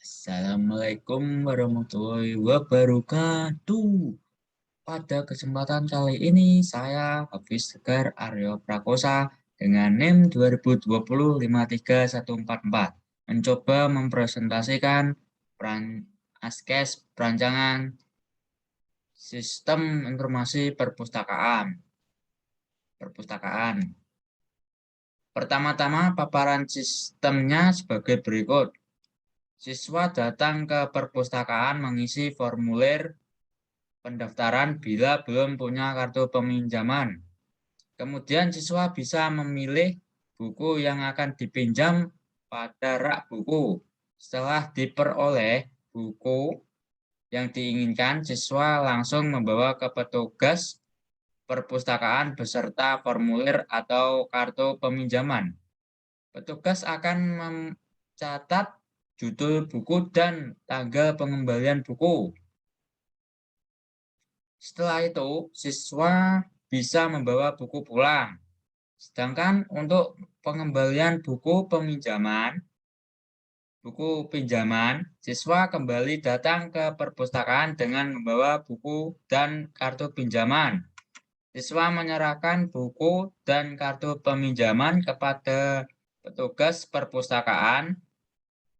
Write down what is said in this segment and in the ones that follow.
Assalamualaikum warahmatullahi wabarakatuh. Pada kesempatan kali ini saya Hafiz Tegar Aryo Prakosa dengan NIM 2020 53144 mencoba mempresentasikan peran Askes perancangan Sistem Informasi Perpustakaan. Pertama-tama paparan sistemnya sebagai berikut. Siswa datang ke perpustakaan mengisi formulir pendaftaran bila belum punya kartu peminjaman. Kemudian siswa bisa memilih buku yang akan dipinjam pada rak buku. Setelah diperoleh buku yang diinginkan, siswa langsung membawa ke petugas perpustakaan beserta formulir atau kartu peminjaman. Petugas akan mencatat judul buku dan tanggal pengembalian buku. Setelah itu, siswa bisa membawa buku pulang. Sedangkan untuk pengembalian buku pinjaman, siswa kembali datang ke perpustakaan dengan membawa buku dan kartu pinjaman. Siswa menyerahkan buku dan kartu peminjaman kepada petugas perpustakaan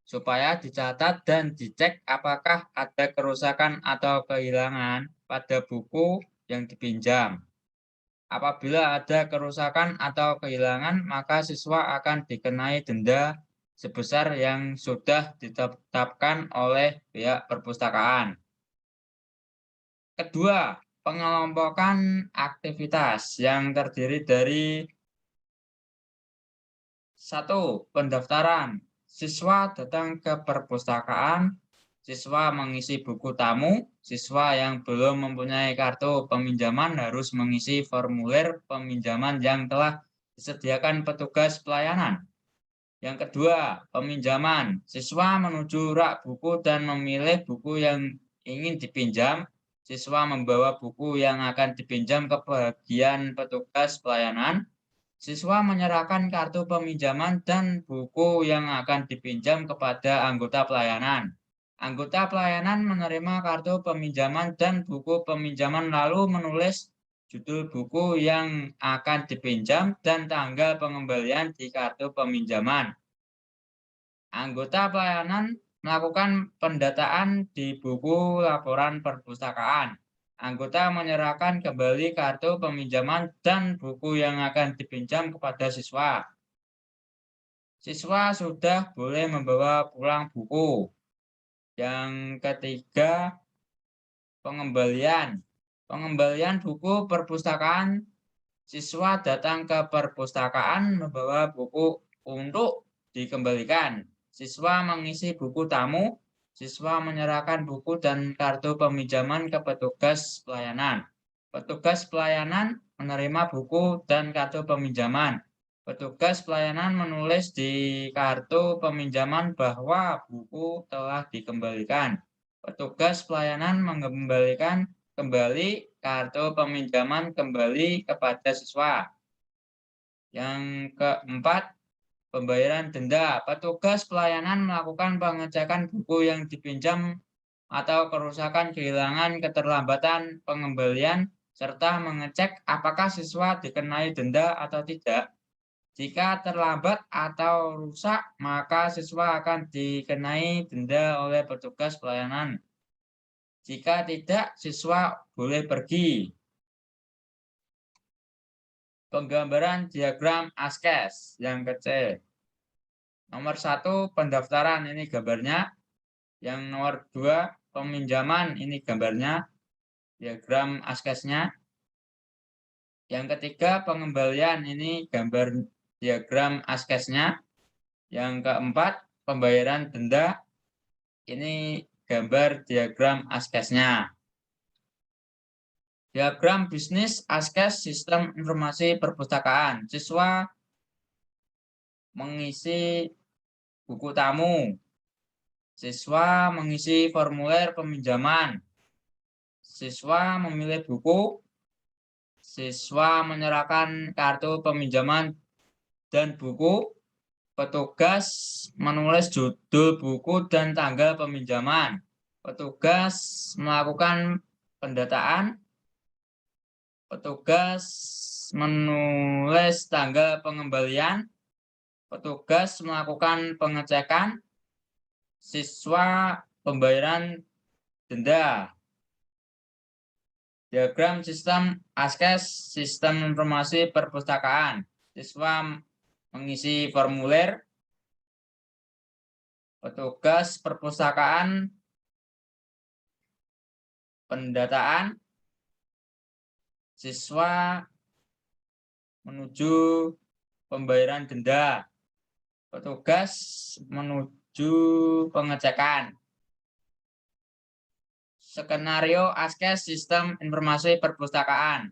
supaya dicatat dan dicek apakah ada kerusakan atau kehilangan pada buku yang dipinjam. Apabila ada kerusakan atau kehilangan, maka siswa akan dikenai denda sebesar yang sudah ditetapkan oleh pihak perpustakaan. Kedua, pengelompokan aktivitas yang terdiri dari 1. Pendaftaran. Siswa datang ke perpustakaan, siswa mengisi buku tamu, siswa yang belum mempunyai kartu peminjaman harus mengisi formulir peminjaman yang telah disediakan petugas pelayanan. Yang kedua, peminjaman. Siswa menuju rak buku dan memilih buku yang ingin dipinjam. Siswa membawa buku yang akan dipinjam ke bagian petugas pelayanan. Siswa menyerahkan kartu peminjaman dan buku yang akan dipinjam kepada anggota pelayanan. Anggota pelayanan menerima kartu peminjaman dan buku peminjaman lalu menulis judul buku yang akan dipinjam dan tanggal pengembalian di kartu peminjaman. Anggota pelayanan melakukan pendataan di buku laporan perpustakaan. Anggota menyerahkan kembali kartu peminjaman dan buku yang akan dipinjam kepada siswa. Siswa sudah boleh membawa pulang buku. Yang ketiga, pengembalian. Pengembalian buku perpustakaan. Siswa datang ke perpustakaan membawa buku untuk dikembalikan. Siswa mengisi buku tamu. Siswa menyerahkan buku dan kartu peminjaman ke petugas pelayanan. Petugas pelayanan menerima buku dan kartu peminjaman. Petugas pelayanan menulis di kartu peminjaman bahwa buku telah dikembalikan. Petugas pelayanan mengembalikan kembali kartu peminjaman kembali kepada siswa. Yang keempat, pembayaran denda. Petugas pelayanan melakukan pengecekan buku yang dipinjam atau kerusakan, kehilangan, keterlambatan pengembalian, serta mengecek apakah siswa dikenai denda atau tidak. Jika terlambat atau rusak, maka siswa akan dikenai denda oleh petugas pelayanan. Jika tidak, siswa boleh pergi. Penggambaran diagram Askes yang kecil. Nomor 1, pendaftaran, ini gambarnya. Yang nomor 2, peminjaman, ini gambarnya, diagram Askesnya. Yang ketiga, pengembalian, ini gambar diagram Askesnya. Yang keempat, pembayaran denda, ini gambar diagram Askesnya. Diagram bisnis Askes Sistem Informasi Perpustakaan. Siswa mengisi buku tamu. Siswa mengisi formulir peminjaman. Siswa memilih buku. Siswa menyerahkan kartu peminjaman dan buku. Petugas menulis judul buku dan tanggal peminjaman. Petugas melakukan pendataan. Petugas menulis tanggal pengembalian. Petugas melakukan pengecekan. Siswa pembayaran denda. Diagram sistem ASKES, sistem informasi perpustakaan. Siswa mengisi formulir. Petugas perpustakaan pendataan. Siswa menuju pembayaran denda. Petugas menuju pengecekan. Skenario ASKES sistem informasi perpustakaan.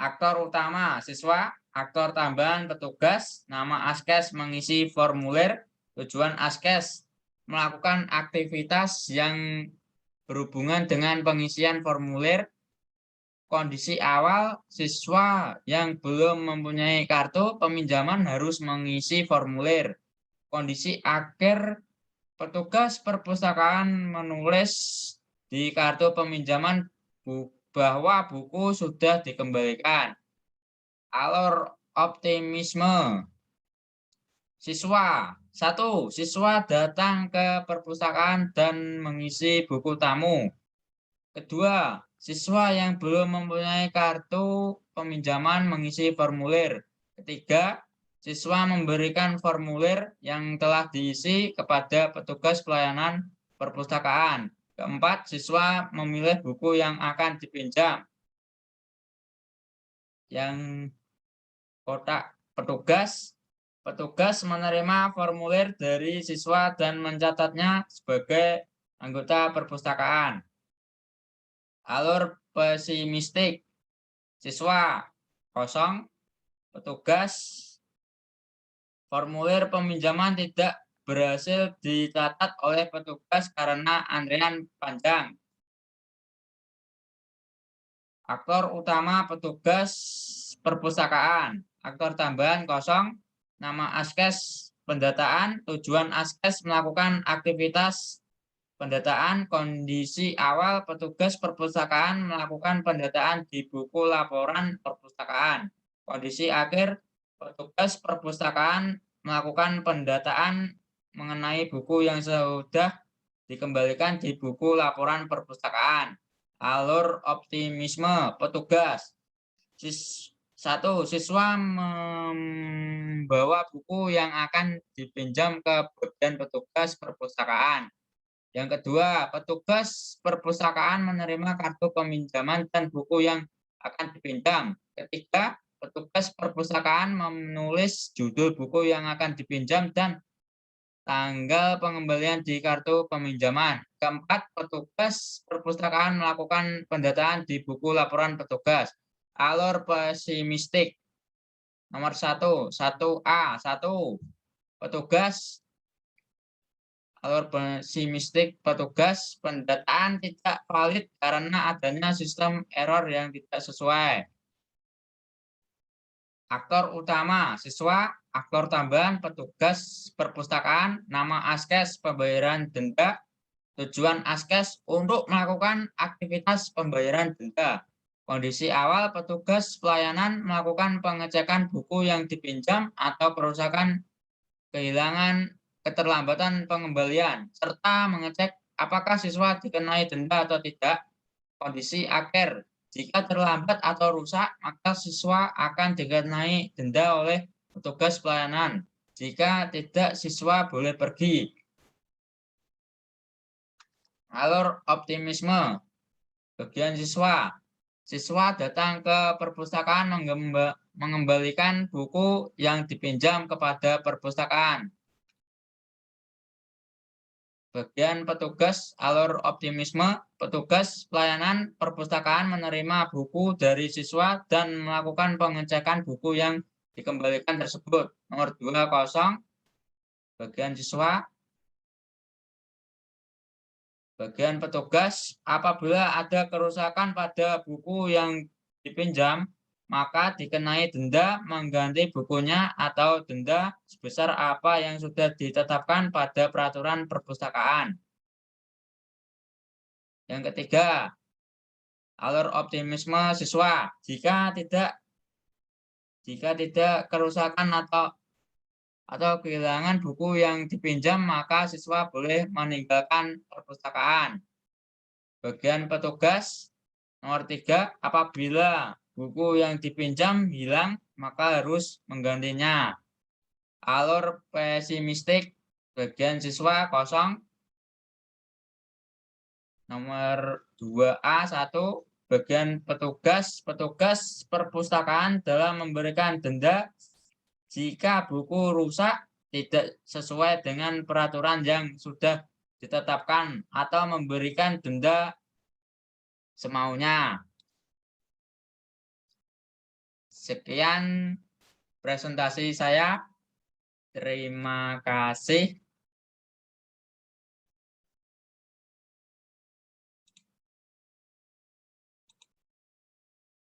Aktor utama siswa, aktor tambahan petugas, nama ASKES mengisi formulir, tujuan ASKES melakukan aktivitas yang berhubungan dengan pengisian formulir. Kondisi awal, siswa yang belum mempunyai kartu peminjaman harus mengisi formulir. Kondisi akhir, petugas perpustakaan menulis di kartu peminjaman bahwa buku sudah dikembalikan. Alur optimisme. Siswa. 1. Siswa datang ke perpustakaan dan mengisi buku tamu. Kedua, siswa yang belum mempunyai kartu peminjaman mengisi formulir. Ketiga, siswa memberikan formulir yang telah diisi kepada petugas pelayanan perpustakaan. Keempat, siswa memilih buku yang akan dipinjam. Yang kotak petugas, petugas menerima formulir dari siswa dan mencatatnya sebagai anggota perpustakaan. Alur pesimistik, siswa kosong, petugas, formulir peminjaman tidak berhasil dicatat oleh petugas karena antrian panjang. Aktor utama petugas perpustakaan, aktor tambahan kosong, nama ASKES pendataan, tujuan ASKES melakukan aktivitas pendataan. Kondisi awal, petugas perpustakaan melakukan pendataan di buku laporan perpustakaan. Kondisi akhir, petugas perpustakaan melakukan pendataan mengenai buku yang sudah dikembalikan di buku laporan perpustakaan. Alur optimisme petugas. 1. Siswa membawa buku yang akan dipinjam ke bagian petugas perpustakaan. Yang kedua, petugas perpustakaan menerima kartu peminjaman dan buku yang akan dipinjam. Ketiga, petugas perpustakaan menulis judul buku yang akan dipinjam dan tanggal pengembalian di kartu peminjaman. Keempat, petugas perpustakaan melakukan pendataan di buku laporan petugas. Alur pesimistik. Nomor 1, 1A, 1. Petugas. Alur pesimistik petugas, pendataan tidak valid karena adanya sistem error yang tidak sesuai. Aktor utama siswa, aktor tambahan petugas perpustakaan, nama ASKES pembayaran denda, tujuan ASKES untuk melakukan aktivitas pembayaran denda. Kondisi awal, petugas pelayanan melakukan pengecekan buku yang dipinjam atau kerusakan, kehilangan, keterlambatan pengembalian, serta mengecek apakah siswa dikenai denda atau tidak. Kondisi akhir, jika terlambat atau rusak, maka siswa akan dikenai denda oleh petugas pelayanan. Jika tidak, siswa boleh pergi. Alur optimisme. Bagian siswa. Siswa datang ke perpustakaan mengembalikan buku yang dipinjam kepada perpustakaan. Bagian petugas, alur optimisme, petugas pelayanan perpustakaan menerima buku dari siswa dan melakukan pengecekan buku yang dikembalikan tersebut. Nomor 2, kosong. Bagian siswa. Bagian petugas, apabila ada kerusakan pada buku yang dipinjam, maka dikenai denda mengganti bukunya atau denda sebesar apa yang sudah ditetapkan pada peraturan perpustakaan. Yang ketiga, alur optimisme siswa. Jika tidak kerusakan atau kehilangan buku yang dipinjam, maka siswa boleh meninggalkan perpustakaan. Bagian petugas nomor 3, apabila buku yang dipinjam hilang, maka harus menggantinya. Alur pesimistik bagian siswa kosong. Nomor 2A 1, bagian petugas perpustakaan dalam memberikan denda jika buku rusak tidak sesuai dengan peraturan yang sudah ditetapkan atau memberikan denda semaunya. Sekian presentasi saya. Terima kasih.